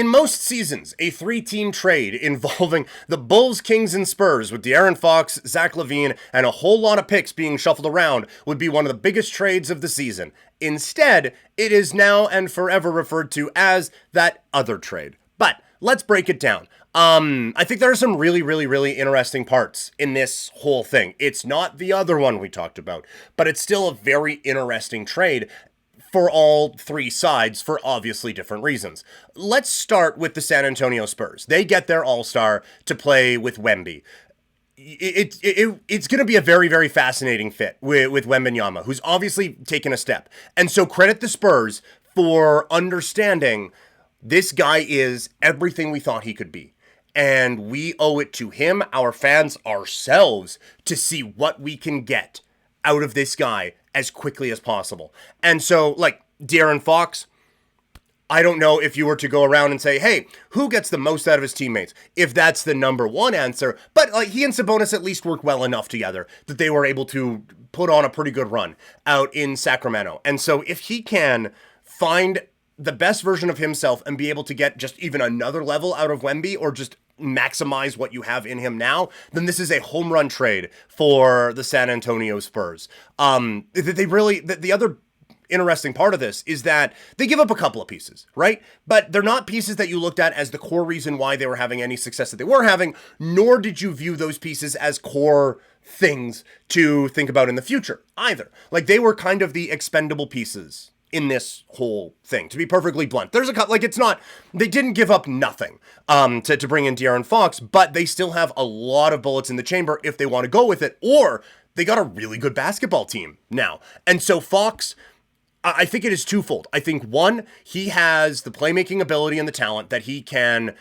In most seasons, a three-team trade involving the Bulls, Kings, and Spurs with De'Aaron Fox, Zach LaVine, and a whole lot of picks being shuffled around would be one of the biggest trades of the season. Instead, it is now and forever referred to as that other trade. But let's break it down. I think there are some really interesting parts in this whole thing. It's not the other one we talked about, but it's still a very interesting trade for all three sides for obviously different reasons. Let's start with the San Antonio Spurs. They get their all-star to play with Wemby. It's going to be a very fascinating fit with Wembanyama, who's obviously taken a step. And so credit the Spurs for understanding this guy is everything we thought he could be. And we owe it to him, our fans, ourselves, to see what we can get out of this guy as quickly as possible. And so, like, De'Aaron Fox, I don't know if you were to go around and say, hey, who gets the most out of his teammates? If that's the number one answer. But like, he and Sabonis at least work well enough together that they were able to put on a pretty good run out in Sacramento. And so if he can find the best version of himself and be able to get just even another level out of Wemby, or just maximize what you have in him now, then this is a home run trade for the San Antonio Spurs. The other interesting part of this is that they give up a couple of pieces, right? But they're not pieces that you looked at as the core reason why they were having any success that they were having, nor did you view those pieces as core things to think about in the future either. Like, they were kind of the expendable pieces in this whole thing, to be perfectly blunt. There's a couple, like, it's not, they didn't give up nothing to bring in De'Aaron Fox, but they still have a lot of bullets in the chamber if they want to go with it, or they got a really good basketball team now. And so Fox, I think it is twofold. I think, one, he has the playmaking ability and the talent that he can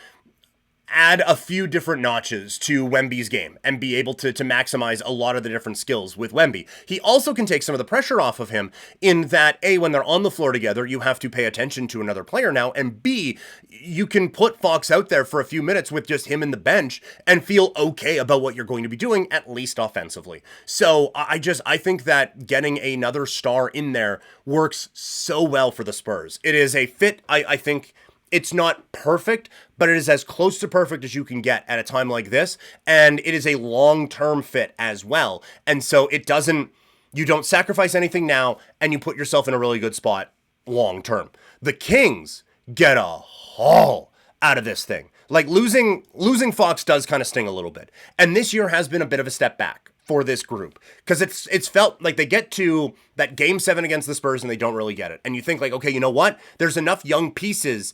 add a few different notches to Wemby's game and be able to maximize a lot of the different skills with Wemby. He also can take some of the pressure off of him in that, A, when they're on the floor together, you have to pay attention to another player now, and B, you can put Fox out there for a few minutes with just him in the bench and feel okay about what you're going to be doing, at least offensively. So I think that getting another star in there works so well for the Spurs. It is a fit, I think. It's not perfect, but it is as close to perfect as you can get at a time like this. And it is a long-term fit as well. And so you don't sacrifice anything now, and you put yourself in a really good spot long-term. The Kings get a haul out of this thing. Like, losing Fox does kind of sting a little bit. And this year has been a bit of a step back for this group, because it's felt like they get to that game 7 against the Spurs and they don't really get it. And you think, like, okay, you know what? There's enough young pieces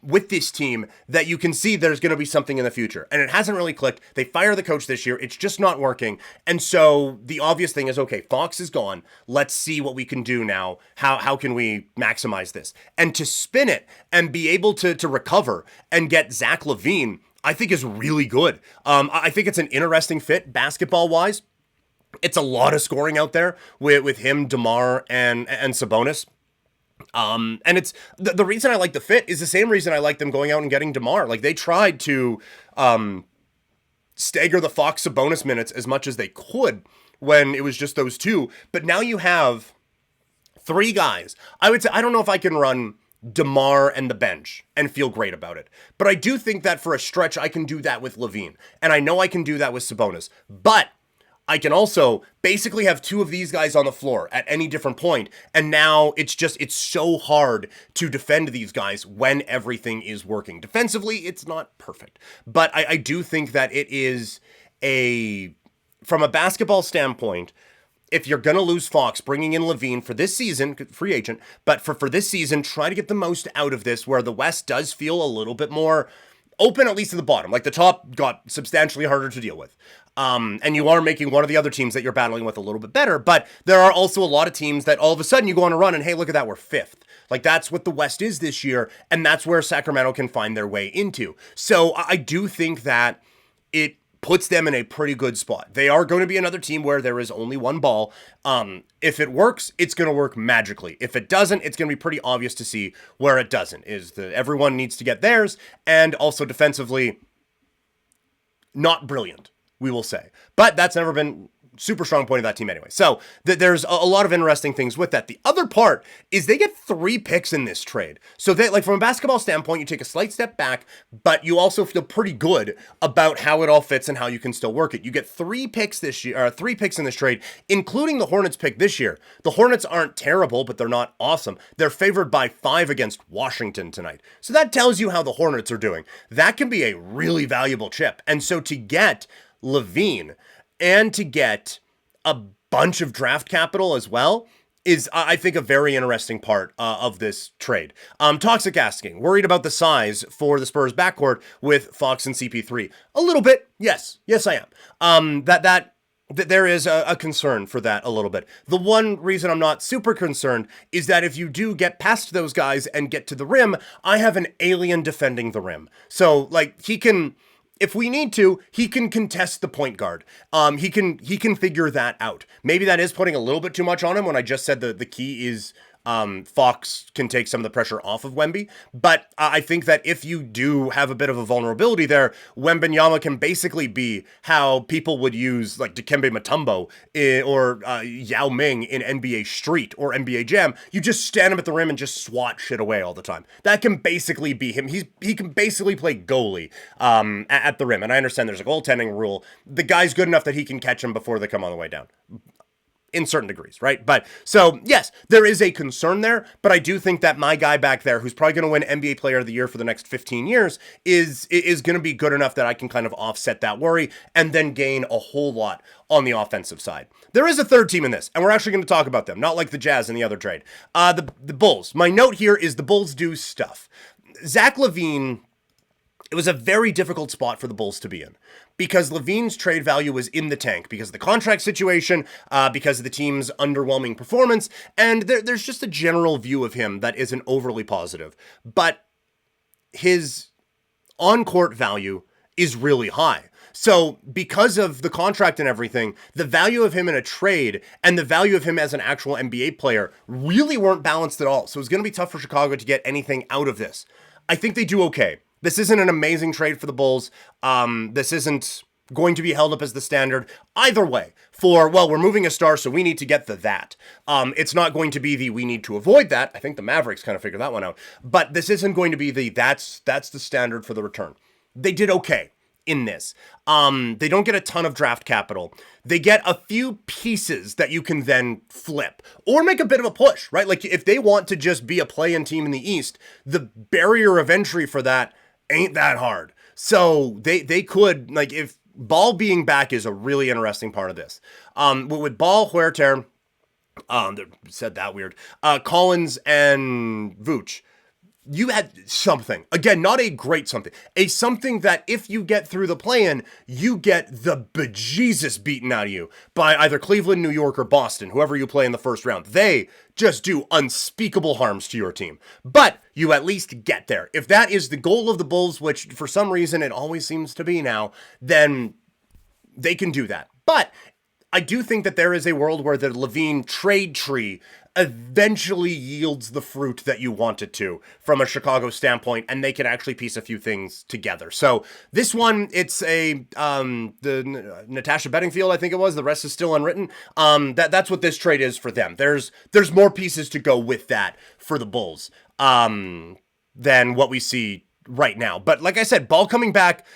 with this team that you can see there's going to be something in the future. And it hasn't really clicked. They fire the coach this year. It's just not working. And so the obvious thing is, okay, Fox is gone. Let's see what we can do now. How can we maximize this? And to spin it and be able to recover and get Zach LaVine, I think, is really good. I think it's an interesting fit basketball-wise. It's a lot of scoring out there with him, DeMar, and Sabonis. And it's the reason I like the fit is the same reason I like them going out and getting DeMar. Like, they tried to stagger the Fox Sabonis minutes as much as they could when it was just those two. But now you have three guys. I would say, I don't know if I can run DeMar and the bench and feel great about it. But I do think that for a stretch, I can do that with LaVine. And I know I can do that with Sabonis. But I can also basically have two of these guys on the floor at any different point. And now it's so hard to defend these guys when everything is working. Defensively, it's not perfect. But I do think that it is from a basketball standpoint, if you're going to lose Fox, bringing in LaVine for this season, free agent, but for this season, try to get the most out of this, where the West does feel a little bit more open, at least at the bottom. Like, the top got substantially harder to deal with. And you are making one of the other teams that you're battling with a little bit better, but there are also a lot of teams that all of a sudden you go on a run and, hey, look at that, we're 5th. Like, that's what the West is this year, and that's where Sacramento can find their way into. So I do think that it puts them in a pretty good spot. They are going to be another team where there is only one ball. If it works, it's going to work magically. If it doesn't, it's going to be pretty obvious to see where it doesn't. Everyone needs to get theirs, and also defensively, not brilliant, we will say. But that's never been super strong point of that team anyway. So there's a lot of interesting things with that. The other part is they get 3 picks in this trade. So they, like, from a basketball standpoint, you take a slight step back, but you also feel pretty good about how it all fits and how you can still work it. You get 3 picks this year, or 3 picks in this trade, including the Hornets pick this year. The Hornets aren't terrible, but they're not awesome. They're favored by 5 against Washington tonight. So that tells you how the Hornets are doing. That can be a really valuable chip. And so to get LaVine and to get a bunch of draft capital as well is, I think, a very interesting part of this trade. Toxic asking, worried about the size for the Spurs backcourt with Fox and CP3. A little bit, yes, I am. That there is a concern for that a little bit. The one reason I'm not super concerned is that if you do get past those guys and get to the rim, I have an alien defending the rim. So, like, he can, if we need to, he can contest the point guard. He can figure that out. Maybe that is putting a little bit too much on him when I just said the key is Fox can take some of the pressure off of Wemby. But I think that if you do have a bit of a vulnerability there, Wembanyama can basically be how people would use like Dikembe Mutombo or Yao Ming in NBA Street or NBA Jam. You just stand him at the rim and just swat shit away all the time. That can basically be him. He can basically play goalie at the rim. And I understand there's a goaltending rule. The guy's good enough that he can catch them before they come on the way down. In certain degrees, right? But so, yes, there is a concern there, but I do think that my guy back there, who's probably going to win NBA Player of the Year for the next 15 years, is going to be good enough that I can kind of offset that worry and then gain a whole lot on the offensive side. There is a third team in this, and we're actually going to talk about them, not like the Jazz in the other trade. The Bulls. My note here is the Bulls do stuff. Zach LaVine, it was a very difficult spot for the Bulls to be in because LaVine's trade value was in the tank because of the contract situation, because of the team's underwhelming performance, and there's just a general view of him that isn't overly positive. But his on-court value is really high. So because of the contract and everything, the value of him in a trade and the value of him as an actual NBA player really weren't balanced at all. So it's going to be tough for Chicago to get anything out of this. I think they do okay. This isn't an amazing trade for the Bulls. This isn't going to be held up as the standard either way for, well, we're moving a star, so we need to get that. It's not going to be we need to avoid that. I think the Mavericks kind of figured that one out. But this isn't going to be that's the standard for the return. They did okay in this. They don't get a ton of draft capital. They get a few pieces that you can then flip or make a bit of a push, right? Like if they want to just be a play-in team in the East, the barrier of entry for that ain't that hard. So they could, like, if Ball being back is a really interesting part of this. With Ball, Huerter, said that weird, Collins and Vooch, you had something. Again, not a great something. A something that if you get through the play-in, you get the bejesus beaten out of you by either Cleveland, New York, or Boston, whoever you play in the first round. They just do unspeakable harms to your team. But you at least get there. If that is the goal of the Bulls, which for some reason it always seems to be now, then they can do that. But I do think that there is a world where the LaVine trade tree eventually yields the fruit that you want it to from a Chicago standpoint, and they can actually piece a few things together. So this one, it's the Natasha Bedingfield, I think it was. The rest is still unwritten. That's what this trade is for them. There's more pieces to go with that for the Bulls than what we see right now. But like I said, Ball coming back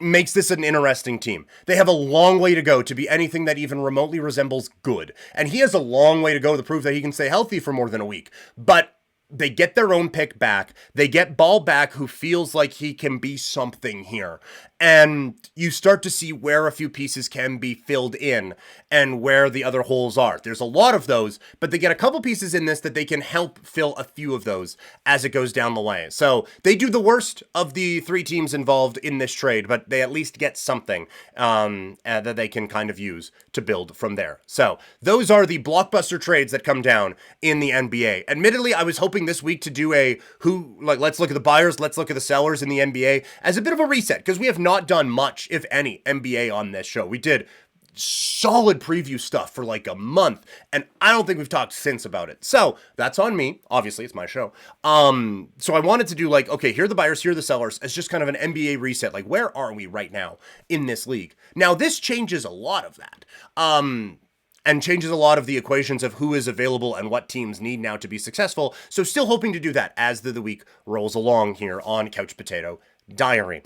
makes this an interesting team. They have a long way to go to be anything that even remotely resembles good. And he has a long way to go to prove that he can stay healthy for more than a week. But they get their own pick back. They get Ball back, who feels like he can be something here. And you start to see where a few pieces can be filled in and where the other holes are. There's a lot of those, but they get a couple pieces in this that they can help fill a few of those as it goes down the way. So they do the worst of the 3 teams involved in this trade, but they at least get something that they can kind of use to build from there. So those are the blockbuster trades that come down in the NBA. Admittedly, I was hoping this week to do let's look at the buyers, let's look at the sellers in the NBA as a bit of a reset, because we have not done much, if any, NBA on this show. We did solid preview stuff for like a month, and I don't think we've talked since about it. So that's on me. Obviously, it's my show. So I wanted to do like, okay, here are the buyers, here are the sellers, as just kind of an NBA reset. Like, where are we right now in this league? Now, this changes a lot of that. And changes a lot of the equations of who is available and what teams need now to be successful. So still hoping to do that as the week rolls along here on Couch Potato Diary.